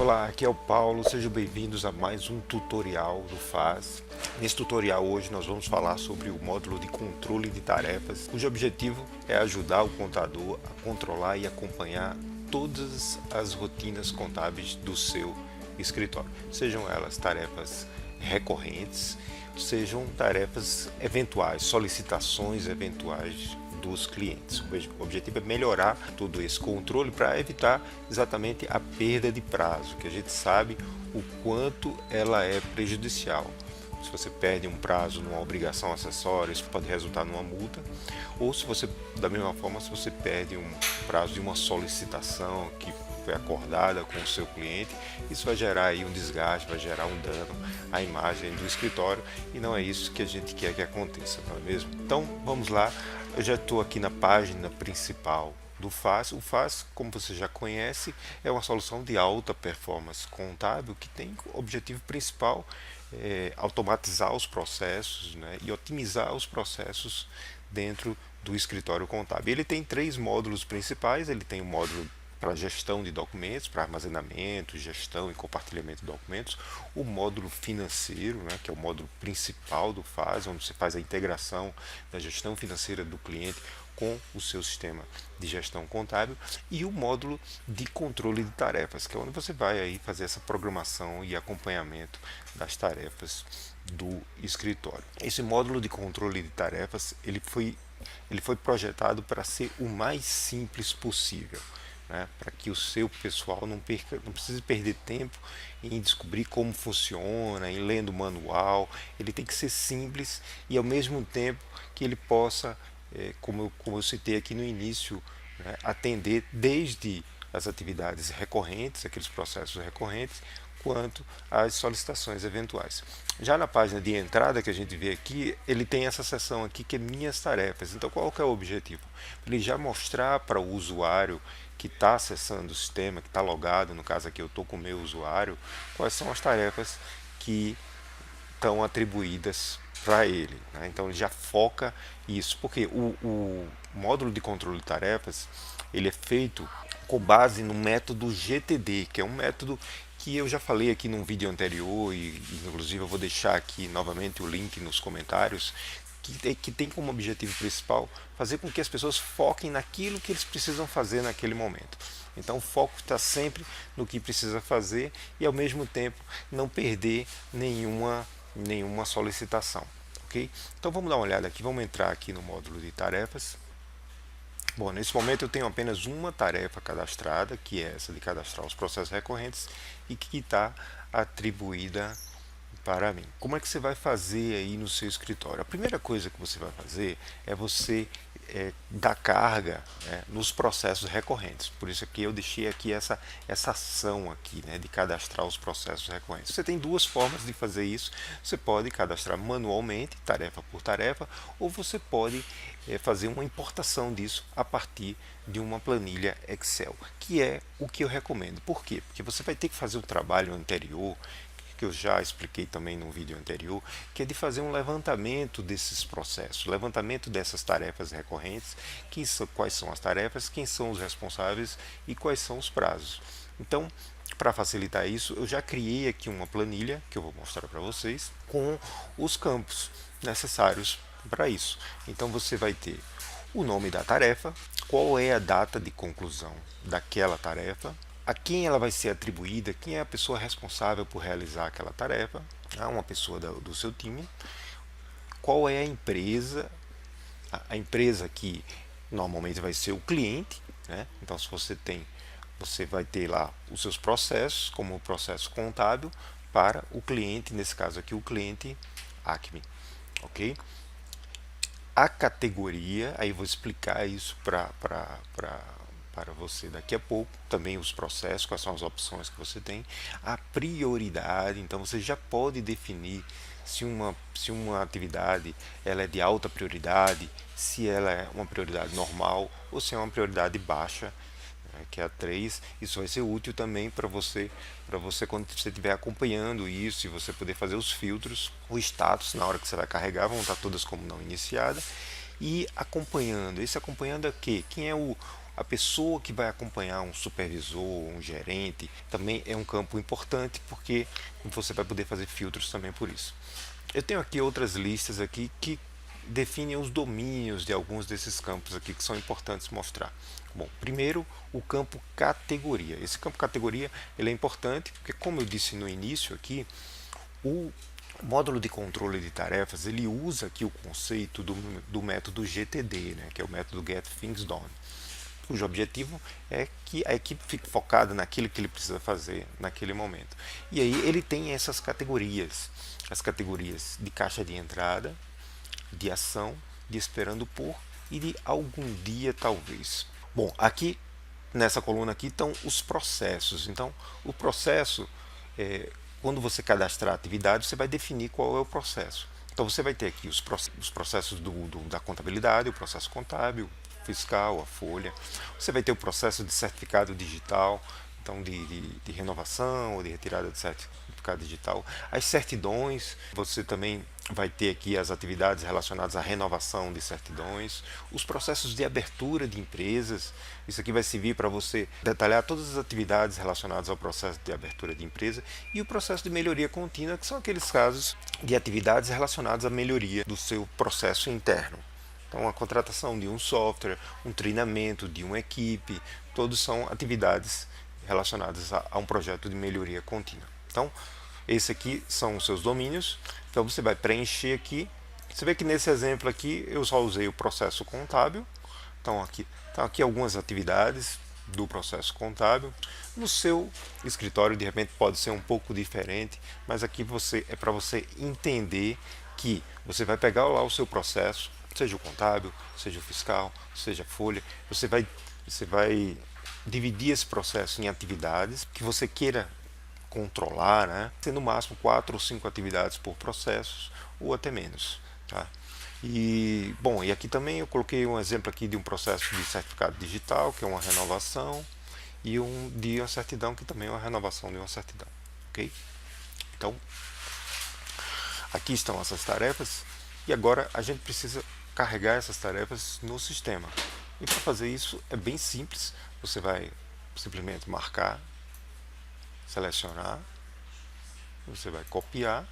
Olá, aqui é o Paulo, sejam bem-vindos a mais um tutorial do FAS. Nesse tutorial hoje nós vamos falar sobre o módulo de controle de tarefas, cujo objetivo é ajudar o contador a controlar e acompanhar todas as rotinas contábeis do seu escritório, sejam elas tarefas recorrentes, sejam tarefas eventuais, solicitações eventuais dos clientes. O objetivo é melhorar todo esse controle para evitar exatamente a perda de prazo, que a gente sabe o quanto ela é prejudicial. Se você perde um prazo numa obrigação acessória, isso pode resultar numa multa, ou se você, da mesma forma, se você perde um prazo de uma solicitação que foi acordada com o seu cliente, isso vai gerar aí um desgaste, vai gerar um dano à imagem do escritório e não é isso que a gente quer que aconteça, não é mesmo? Então vamos lá, eu já estou aqui na página principal do FAS. O FAS, como você já conhece, é uma solução de alta performance contábil que tem o objetivo principal automatizar os processos, né, e otimizar os processos dentro do escritório contábil. Ele tem três módulos principais. Ele tem o módulo para gestão de documentos, para armazenamento, gestão e compartilhamento de documentos, o módulo financeiro, né, que é o módulo principal do FAS, onde você faz a integração da gestão financeira do cliente com o seu sistema de gestão contábil, e o módulo de controle de tarefas, que é onde você vai aí fazer essa programação e acompanhamento das tarefas do escritório. Esse módulo de controle de tarefas ele foi projetado para ser o mais simples possível, né, para que o seu pessoal não precise perder tempo em descobrir como funciona, em lendo o manual. Ele tem que ser simples e ao mesmo tempo que ele possa, como eu citei aqui no início, né, atender desde as atividades recorrentes, aqueles processos recorrentes, quanto às solicitações eventuais. Já na página de entrada que a gente vê aqui, ele tem essa seção aqui que é minhas tarefas. Então qual que é o objetivo? Ele já mostrar para o usuário que está acessando o sistema, que está logado, no caso aqui eu estou com o meu usuário, quais são as tarefas que estão atribuídas para ele, né? Então ele já foca isso, porque o módulo de controle de tarefas ele é feito com base no método GTD, que é um método que eu já falei aqui num vídeo anterior e inclusive eu vou deixar aqui novamente o link nos comentários, que tem como objetivo principal fazer com que as pessoas foquem naquilo que eles precisam fazer naquele momento. Então o foco está sempre no que precisa fazer e ao mesmo tempo não perder nenhuma solicitação. Ok? Então vamos dar uma olhada aqui, vamos entrar aqui no módulo de tarefas. Bom, nesse momento eu tenho apenas uma tarefa cadastrada, que é essa de cadastrar os processos recorrentes e que está atribuída para mim. Como é que você vai fazer aí no seu escritório? A primeira coisa que você vai fazer é você dar carga, né, nos processos recorrentes. Por isso aqui eu deixei aqui essa ação aqui, né, de cadastrar os processos recorrentes. Você tem duas formas de fazer isso. Você pode cadastrar manualmente, tarefa por tarefa, ou você pode fazer uma importação disso a partir de uma planilha Excel, que é o que eu recomendo. Por quê? Porque você vai ter que fazer o trabalho anterior, que eu já expliquei também no vídeo anterior, que é de fazer um levantamento desses processos, levantamento dessas tarefas recorrentes, quais são as tarefas, quem são os responsáveis e quais são os prazos. Então, para facilitar isso, eu já criei aqui uma planilha, que eu vou mostrar para vocês, com os campos necessários para isso. Então você vai ter o nome da tarefa, qual é a data de conclusão daquela tarefa, a quem ela vai ser atribuída, quem é a pessoa responsável por realizar aquela tarefa, uma pessoa do seu time, qual é a empresa que normalmente vai ser o cliente, né? Então se você vai ter lá os seus processos, como o processo contábil para o cliente, nesse caso aqui o cliente Acme, ok? A categoria, aí vou explicar isso para você daqui a pouco, também os processos, quais são as opções que você tem, a prioridade. Então você já pode definir se uma atividade ela é de alta prioridade, se ela é uma prioridade normal ou se é uma prioridade baixa, né, que é a 3. Isso vai ser útil também para você quando você estiver acompanhando isso e você poder fazer os filtros, o status na hora que você vai carregar, vão estar todas como não iniciada. E acompanhando, esse acompanhando é o quê? Quem é o A pessoa que vai acompanhar um supervisor, um gerente, também é um campo importante, porque você vai poder fazer filtros também por isso. Eu tenho aqui outras listas aqui que definem os domínios de alguns desses campos aqui que são importantes mostrar. Bom, primeiro o campo categoria. Esse campo categoria ele é importante porque, como eu disse no início aqui, o módulo de controle de tarefas ele usa aqui o conceito do método GTD, né, que é o método Get Things Done, cujo objetivo é que a equipe fique focada naquilo que ele precisa fazer naquele momento. E aí ele tem essas categorias, as categorias de caixa de entrada, de ação, de esperando por e de algum dia talvez. Bom, aqui nessa coluna aqui estão os processos. Então, o processo, quando você cadastrar a atividade, você vai definir qual é o processo. Então, você vai ter aqui os processos da contabilidade, o processo contábil, fiscal, a folha. Você vai ter o processo de certificado digital, então de renovação ou de retirada de certificado digital. As certidões, você também vai ter aqui as atividades relacionadas à renovação de certidões, os processos de abertura de empresas. Isso aqui vai servir para você detalhar todas as atividades relacionadas ao processo de abertura de empresa e o processo de melhoria contínua, que são aqueles casos de atividades relacionadas à melhoria do seu processo interno. Então, a contratação de um software, um treinamento de uma equipe, todos são atividades relacionadas a um projeto de melhoria contínua. Então, esse aqui são os seus domínios. Então, você vai preencher aqui. Você vê que nesse exemplo aqui eu só usei o processo contábil. Então, aqui algumas atividades do processo contábil. No seu escritório, de repente, pode ser um pouco diferente, mas aqui é para você entender que você vai pegar lá o seu processo, seja o contábil, seja o fiscal, seja a folha, você vai dividir esse processo em atividades que você queira controlar, né? Sendo no máximo 4 ou 5 atividades por processo, ou até menos. Tá? E, bom, e aqui também eu coloquei um exemplo aqui de um processo de certificado digital, que é uma renovação, e um de uma certidão, que também é uma renovação de uma certidão. Ok? Então, aqui estão essas tarefas, e agora a gente precisa carregar essas tarefas no sistema. E para fazer isso é bem simples, você vai simplesmente marcar, selecionar, você vai copiar.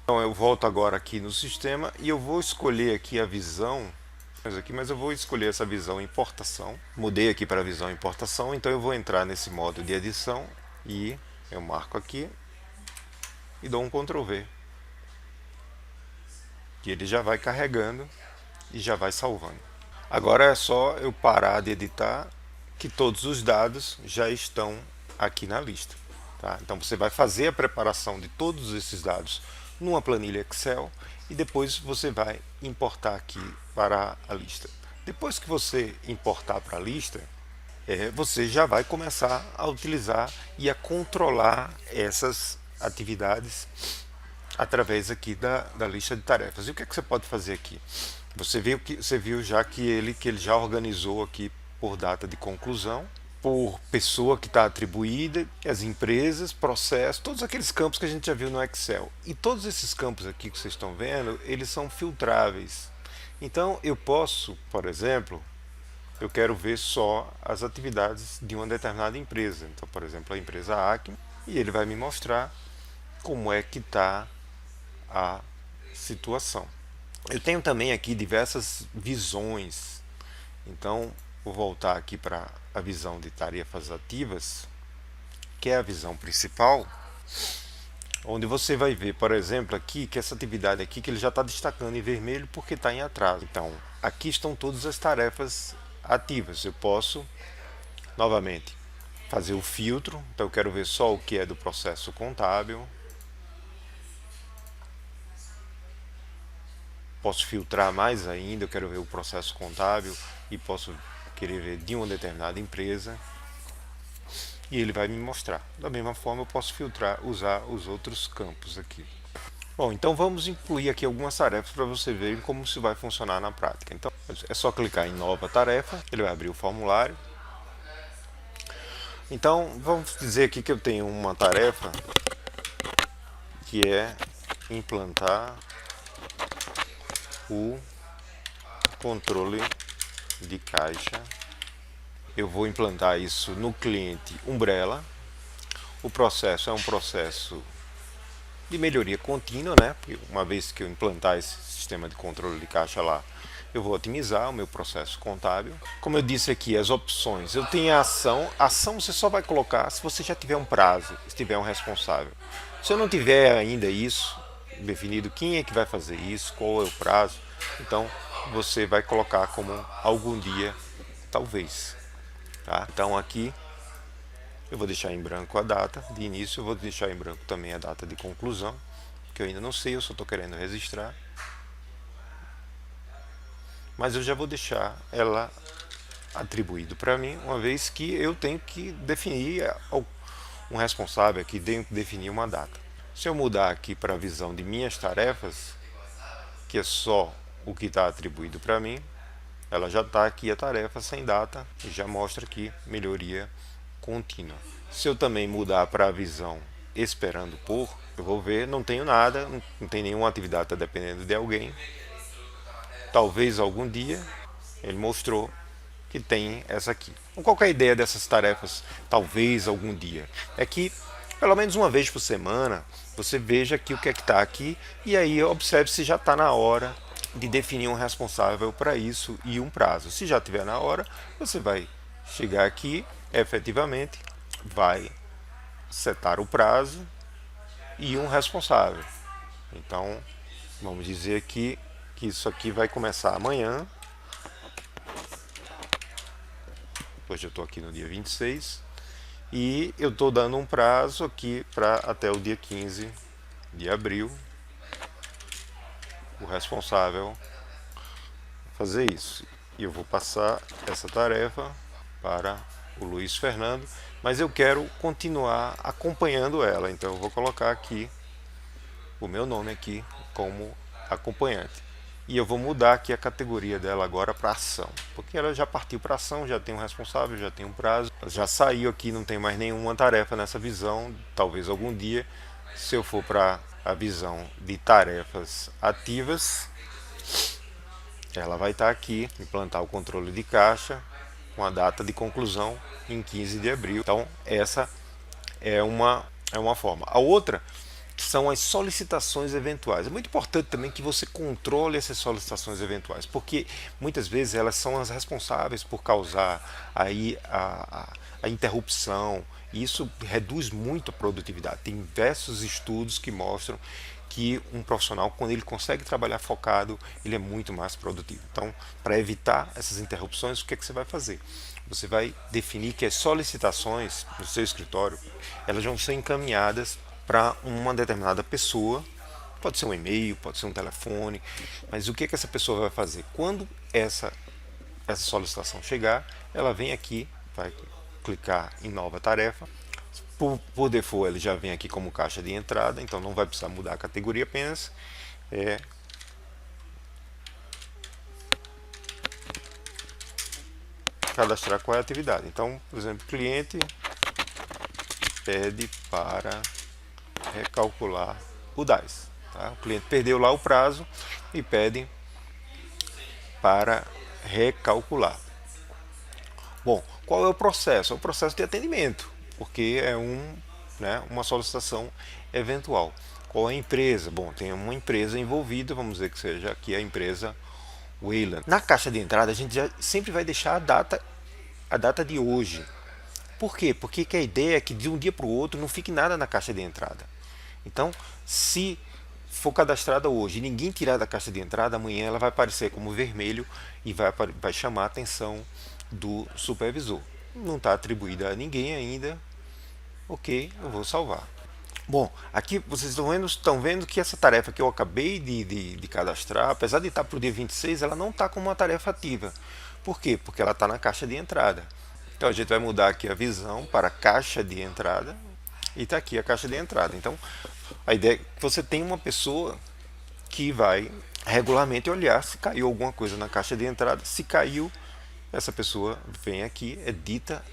Então eu volto agora aqui no sistema e eu vou escolher aqui a visão, mas eu vou escolher essa visão importação. Mudei aqui para a visão importação, então eu vou entrar nesse modo de edição e eu marco aqui e dou um Ctrl V. E ele já vai carregando e já vai salvando. Agora é só eu parar de editar, que todos os dados já estão aqui na lista. Tá? Então você vai fazer a preparação de todos esses dados numa planilha Excel e depois você vai importar aqui para a lista. Depois que você importar para a lista, você já vai começar a utilizar e a controlar essas atividades através aqui da lista de tarefas. E o que é que você pode fazer aqui? Você viu já que ele já organizou aqui por data de conclusão, por pessoa que está atribuída, as empresas, processos, todos aqueles campos que a gente já viu no Excel. E todos esses campos aqui que vocês estão vendo, eles são filtráveis. Então eu posso, por exemplo, eu quero ver só as atividades de uma determinada empresa. Então, por exemplo, a empresa Acme, e ele vai me mostrar como é que está a situação. Eu tenho também aqui diversas visões. Então, vou voltar aqui para a visão de tarefas ativas, que é a visão principal, onde você vai ver, por exemplo, aqui que essa atividade aqui que ele já está destacando em vermelho porque está em atraso. Então, aqui estão todas as tarefas ativas. Eu posso, novamente, fazer o filtro. Então, eu quero ver só o que é do processo contábil. Posso filtrar mais ainda, eu quero ver o processo contábil e posso querer ver de uma determinada empresa e ele vai me mostrar. Da mesma forma eu posso filtrar, usar os outros campos aqui. Bom, então vamos incluir aqui algumas tarefas para você ver como isso vai funcionar na prática. Então é só clicar em nova tarefa, ele vai abrir o formulário. Então vamos dizer aqui que eu tenho uma tarefa que é implantar o controle de caixa eu vou implantar isso no cliente Umbrella. O processo é um processo de melhoria contínua, né? Porque uma vez que eu implantar esse sistema de controle de caixa lá, eu vou otimizar o meu processo contábil. Como eu disse aqui, as opções. Eu tenho a ação. A ação você só vai colocar se você já tiver um prazo, se tiver um responsável. Se eu não tiver ainda isso definido, quem é que vai fazer isso, qual é o prazo, então você vai colocar como algum dia, talvez. Tá? Então aqui eu vou deixar em branco a data de início, eu vou deixar em branco também a data de conclusão, que eu ainda não sei, eu só estou querendo registrar. Mas eu já vou deixar ela atribuído para mim, uma vez que eu tenho que definir um responsável aqui, tenho que definir uma data. Se eu mudar aqui para a visão de minhas tarefas, que é só o que está atribuído para mim, ela já está aqui a tarefa sem data e já mostra aqui melhoria contínua. Se eu também mudar para a visão esperando por, eu vou ver, não tenho nada, não tem nenhuma atividade, está dependendo de alguém. Talvez algum dia, ele mostrou que tem essa aqui. Qual que é a ideia dessas tarefas? Talvez algum dia. É que, pelo menos uma vez por semana, você veja aqui o que é que está aqui e aí observe se já está na hora de definir um responsável para isso e um prazo. Se já estiver na hora, você vai chegar aqui, efetivamente, vai setar o prazo e um responsável. Então, vamos dizer aqui que isso aqui vai começar amanhã. Hoje eu estou aqui no dia 26 e eu estou dando um prazo aqui para até o dia 15 de abril o responsável fazer isso. E eu vou passar essa tarefa para o Luiz Fernando, mas eu quero continuar acompanhando ela, então eu vou colocar aqui o meu nome aqui como acompanhante. E eu vou mudar aqui a categoria dela agora para ação, porque ela já partiu para ação, já tem um responsável, já tem um prazo, já saiu aqui, não tem mais nenhuma tarefa nessa visão. Talvez algum dia, se eu for para a visão de tarefas ativas, ela vai estar aqui, implantar o controle de caixa com a data de conclusão em 15 de abril. Então essa é uma forma. A outra são as solicitações eventuais. É muito importante também que você controle essas solicitações eventuais, porque muitas vezes elas são as responsáveis por causar aí a interrupção, e isso reduz muito a produtividade. Tem diversos estudos que mostram que um profissional, quando ele consegue trabalhar focado, ele é muito mais produtivo. Então, para evitar essas interrupções, o que é que você vai fazer? Você vai definir que as solicitações no seu escritório, elas vão ser encaminhadas para uma determinada pessoa. Pode ser um e-mail, pode ser um telefone, mas o que é que essa pessoa vai fazer? Quando essa solicitação chegar, ela vem aqui, vai clicar em nova tarefa. Por default ele já vem aqui como caixa de entrada, então não vai precisar mudar a categoria, apenas cadastrar qual é a atividade. Então, por exemplo, cliente pede para recalcular o DAS. Tá? O cliente perdeu lá o prazo e pede para recalcular. Bom, qual é o processo? É o processo de atendimento, porque é uma solicitação eventual. Qual é a empresa? Bom, tem uma empresa envolvida, vamos dizer que seja aqui a empresa Wayland. Na caixa de entrada a gente já sempre vai deixar a data de hoje. Por quê? Porque a ideia é que de um dia para o outro não fique nada na caixa de entrada. Então, se for cadastrada hoje e ninguém tirar da caixa de entrada, amanhã ela vai aparecer como vermelho e vai chamar a atenção do supervisor. Não está atribuída a ninguém ainda. Ok, eu vou salvar. Bom, aqui vocês estão vendo que essa tarefa que eu acabei de cadastrar, apesar de estar para o dia 26, ela não está como uma tarefa ativa. Por quê? Porque ela está na caixa de entrada. Então a gente vai mudar aqui a visão para caixa de entrada e está aqui a caixa de entrada. Então a ideia é que você tem uma pessoa que vai regularmente olhar se caiu alguma coisa na caixa de entrada. Se caiu, essa pessoa vem aqui, edita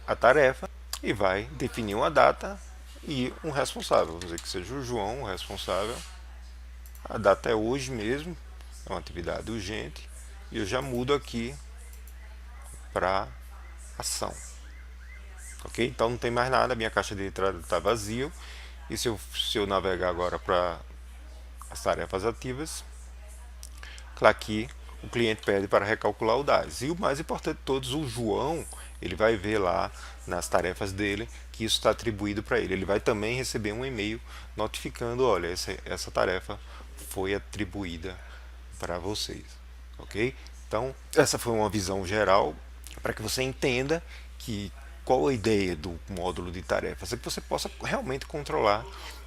a tarefa e vai definir uma data e um responsável. Vamos dizer que seja o João o responsável. A data é hoje mesmo, é uma atividade urgente. E eu já mudo aqui para ação. Ok? Então não tem mais nada, minha caixa de entrada está vazia. E se eu navegar agora para as tarefas ativas, aqui o cliente pede para recalcular o DAS. E o mais importante de todos, o João, ele vai ver lá nas tarefas dele que isso está atribuído para ele. Ele vai também receber um e-mail notificando, olha, essa tarefa foi atribuída para vocês, ok? Então, essa foi uma visão geral para que você entenda que qual a ideia do módulo de tarefas, é que você possa realmente controlar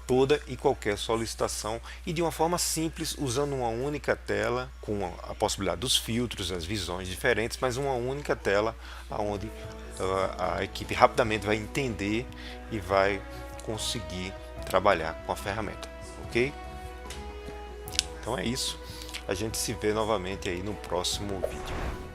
toda e qualquer solicitação e de uma forma simples, usando uma única tela, com a possibilidade dos filtros, as visões diferentes, mas uma única tela onde a equipe rapidamente vai entender e vai conseguir trabalhar com a ferramenta, ok? Então é isso, a gente se vê novamente aí no próximo vídeo.